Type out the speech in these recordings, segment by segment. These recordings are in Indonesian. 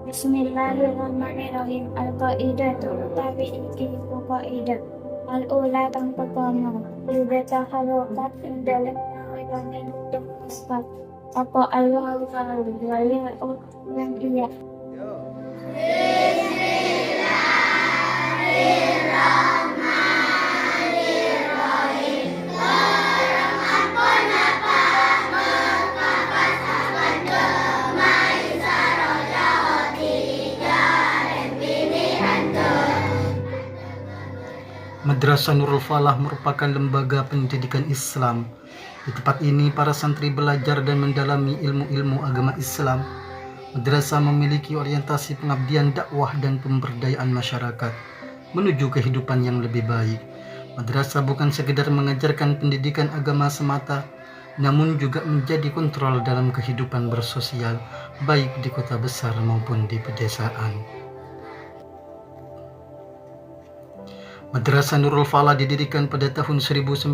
Bismillahirrahmanirrahim. Al-Qaidatu utawi iki iku kaidah. Al-ula kang pertama, yudata harokat ing dalem nangani untuk isbat. Apa Allah al-Faru wali yang iya. Madrasah Nurul Falah merupakan lembaga pendidikan Islam. Di tempat ini para santri belajar dan mendalami ilmu-ilmu agama Islam. Madrasah memiliki orientasi pengabdian dakwah dan pemberdayaan masyarakat menuju kehidupan yang lebih baik. Madrasah bukan sekedar mengajarkan pendidikan agama semata, namun juga menjadi kontrol dalam kehidupan bersosial, baik di kota besar maupun di pedesaan. Madrasah Nurul Falah didirikan pada tahun 1996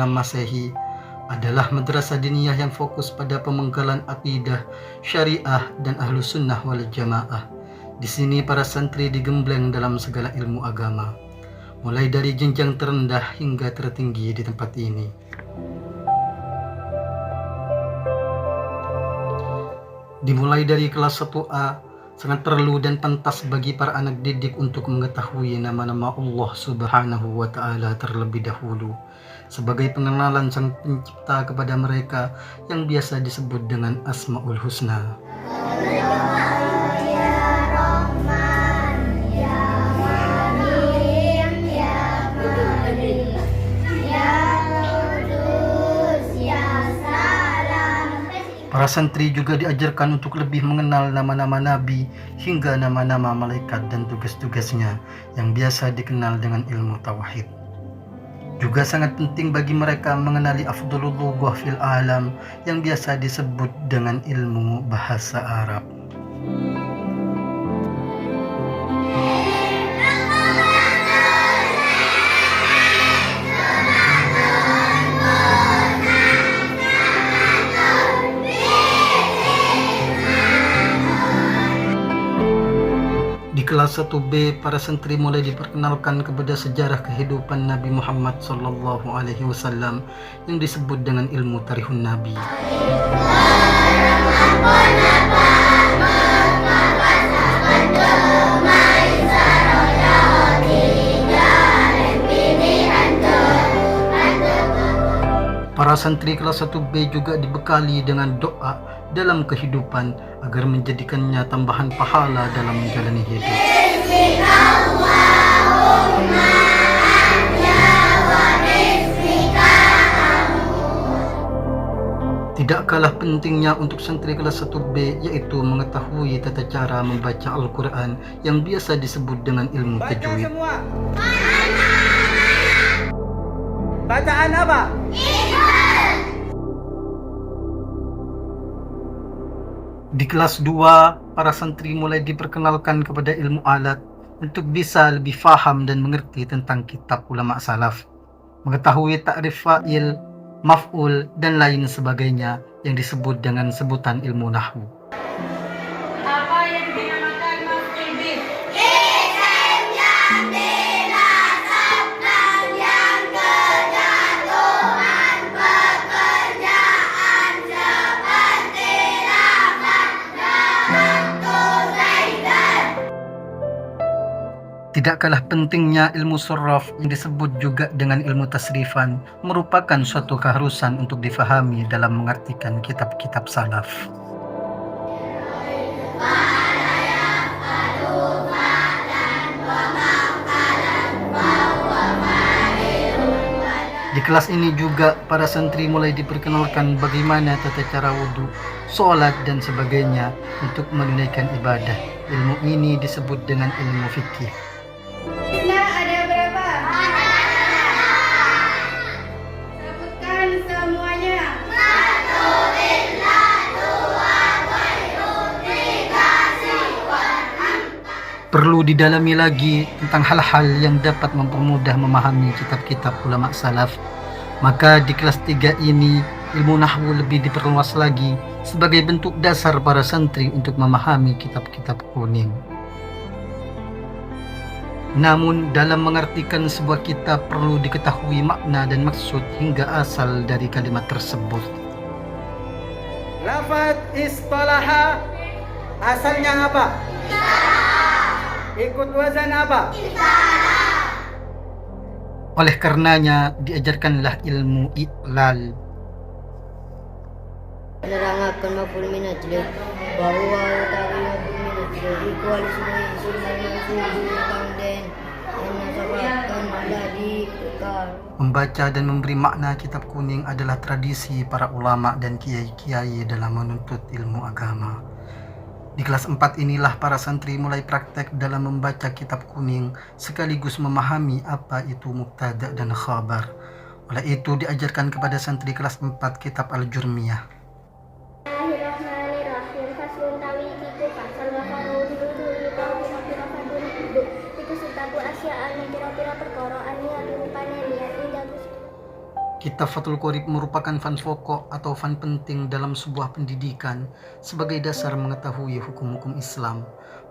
Masehi, adalah madrasah diniyah yang fokus pada pemenggalan akidah, syariah, dan ahlu sunnah wal jamaah. Di sini para santri digembleng dalam segala ilmu agama, mulai dari jenjang terendah hingga tertinggi di tempat ini. Dimulai dari kelas 1A, sangat perlu dan pantas bagi para anak didik untuk mengetahui nama-nama Allah Subhanahu wa Ta'ala terlebih dahulu, sebagai pengenalan Sang Pencipta kepada mereka yang biasa disebut dengan Asmaul Husna. Para santri juga diajarkan untuk lebih mengenal nama-nama nabi hingga nama-nama malaikat dan tugas-tugasnya yang biasa dikenal dengan ilmu tauhid. Juga sangat penting bagi mereka mengenali afdhalul lughah fil alam yang biasa disebut dengan ilmu bahasa Arab. Kelas 1B, para santri mulai diperkenalkan kepada sejarah kehidupan Nabi Muhammad SAW yang disebut dengan ilmu tarikhun Nabi. Para santri kelas 1B juga dibekali dengan doa dalam kehidupan agar menjadikannya tambahan pahala dalam menjalani hidup. Tidak kalah pentingnya untuk santri kelas 1B yaitu mengetahui tata cara membaca Al-Quran yang biasa disebut dengan ilmu tajwid. Bacaan apa? Di kelas 2, para santri mulai diperkenalkan kepada ilmu alat untuk bisa lebih faham dan mengerti tentang kitab ulama salaf, mengetahui takrif fa'il, maf'ul, dan lain sebagainya yang disebut dengan sebutan ilmu nahwu. Apa yang dinamakan maf'ul bih? Tidak kalah pentingnya ilmu surraf yang disebut juga dengan ilmu tasrifan merupakan suatu keharusan untuk difahami dalam mengartikan kitab-kitab salaf. Di kelas ini juga para santri mulai diperkenalkan bagaimana tata cara wudhu, sholat, dan sebagainya untuk menunaikan ibadah. Ilmu ini disebut dengan ilmu fikih. Ada berapa? Sebutkan semuanya. Perlu didalami lagi tentang hal-hal yang dapat mempermudah memahami kitab-kitab ulama salaf. Maka di kelas 3 ini ilmu nahwu lebih diperluas lagi sebagai bentuk dasar para santri untuk memahami kitab-kitab kuning. Namun dalam mengartikan sebuah kitab perlu diketahui makna dan maksud hingga asal dari kalimat tersebut. Lafaz istalaha asalnya apa? Ikut wazan apa? Oleh karenanya diajarkanlah ilmu i'lal. Menerangkan maf'ul min ajli bahwa utawi maf'ul min ajli iku alisme isim al-mansub kang den nasabkan alladhi kekal. Membaca dan memberi makna kitab kuning adalah tradisi para ulama dan kiai-kiai dalam menuntut ilmu agama. Di kelas 4 inilah para santri mulai praktek dalam membaca kitab kuning sekaligus memahami apa itu mubtada dan khabar. Oleh itu diajarkan kepada santri kelas 4 kitab Al-Jurmiyah. Bismillahirrahmanirrahim. Faslun tawi iku pasal wa karo dulu pira-pira kadun hidup. Iku sitabu asya'an pira-pira perkara ania rupane liat indah. Kitab Fathul Qorib merupakan fan pokok atau fan penting dalam sebuah pendidikan sebagai dasar mengetahui hukum-hukum Islam.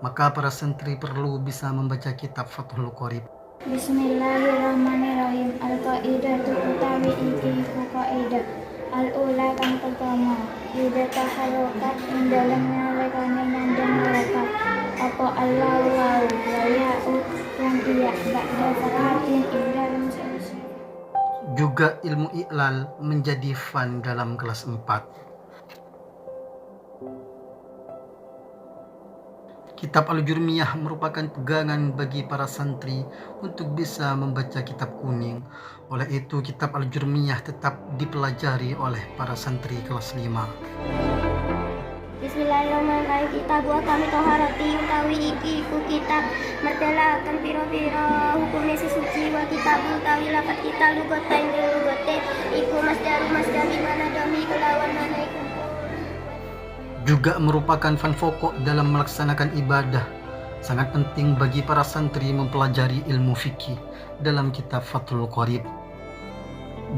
Maka para santri perlu bisa membaca kitab Fathul Qorib. Bismillahirrahmanirrahim. Al-qaidatu utawi iki iku kaidah. Al-ula kang pertama, yudata harokat ing dalam nalekane nandang harokat. Apa Allahu wa ya'u yang iya ba'da fatahatin ing dalam selesai. Juga ilmu i'lal menjadi fan dalam kelas 4. Kitab Al-Jurmiyah merupakan pegangan bagi para santri untuk bisa membaca kitab kuning. Oleh itu kitab Al-Jurmiyah tetap dipelajari oleh para santri kelas 5. Bismillahirrahmanirrahim. Kitab wa kami toharati utawi iki iku kitab mertelakan pira-pira hukumnya sesuci wa kitab utawi lapat kita lugotain dan lugote iku masdar di mana dami kelawan mana iku. Juga merupakan fan pokok dalam melaksanakan ibadah. Sangat penting bagi para santri mempelajari ilmu fikih dalam kitab Fathul Qorib.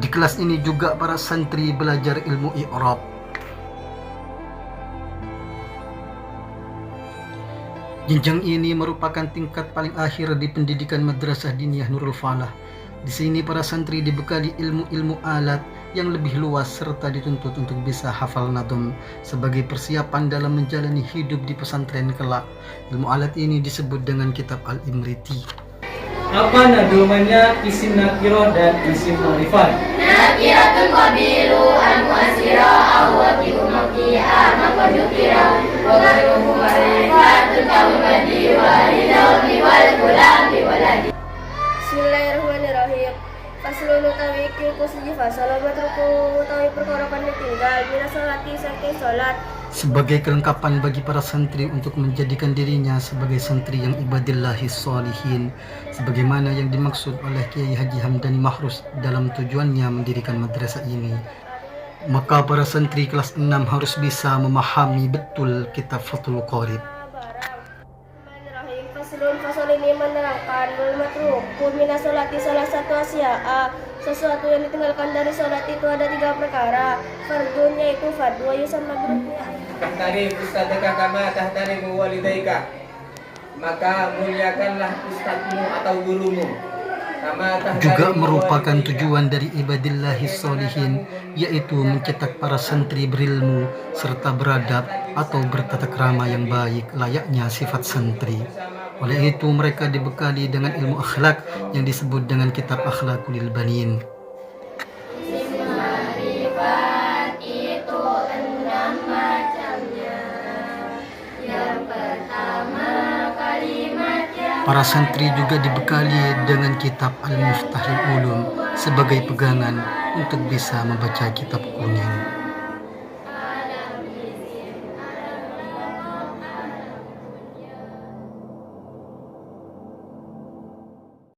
Di kelas ini juga para santri belajar ilmu i'rab. Jenjang ini merupakan tingkat paling akhir di pendidikan Madrasah Diniyah Nurul Falah. Di sini para santri dibekali ilmu-ilmu alat yang lebih luas serta dituntut untuk bisa hafal nadom sebagai persiapan dalam menjalani hidup di pesantren kelak. Ilmu alat ini disebut dengan kitab Al-Imriti. Apa nadomannya isim nakiro dan isim ma'rifat? Nakiratun qabilu al-mu'asira awwati umakiha maqadukira wa ghayruhu ma'rifatun kawmadi wa ridawmi wal kulami waladi. Bismillahirrahmanirrahim. Faslun utawi iki iku siji fasal matruku utawi perkara kang ditinggal mina salati saking salat. Sebagai kelengkapan bagi para santri untuk menjadikan dirinya sebagai santri yang ibadillahis sholihin, sebagaimana yang dimaksud oleh Kiai Haji Hamdani Mahrus dalam tujuannya mendirikan madrasah ini. Maka para santri kelas 6 harus bisa memahami betul kitab Fathul Qorib. Fasal ini menerangkan matruk mina salati salah satu asya'a. Sesuatu yang ditinggalkan dari salat itu ada 3 perkara. Fardun yaitu fardhu wa yusamma grupnya. Tahtari ustadzaka kama tahtarimu walidaika. Maka muliakanlah ustadzmu atau gurumu. Juga merupakan tujuan dari ibadillahis sholihin, yaitu mencetak para santri berilmu serta beradab atau bertata krama yang baik layaknya sifat santri. Oleh itu mereka dibekali dengan ilmu akhlak yang disebut dengan kitab Akhlaqul Banin. Ma'rifat itu 6 macamnya. Yang pertama kalimat yang Para santri juga dibekali dengan kitab Al-Muftahil Ulum sebagai pegangan untuk bisa membaca kitab kuning.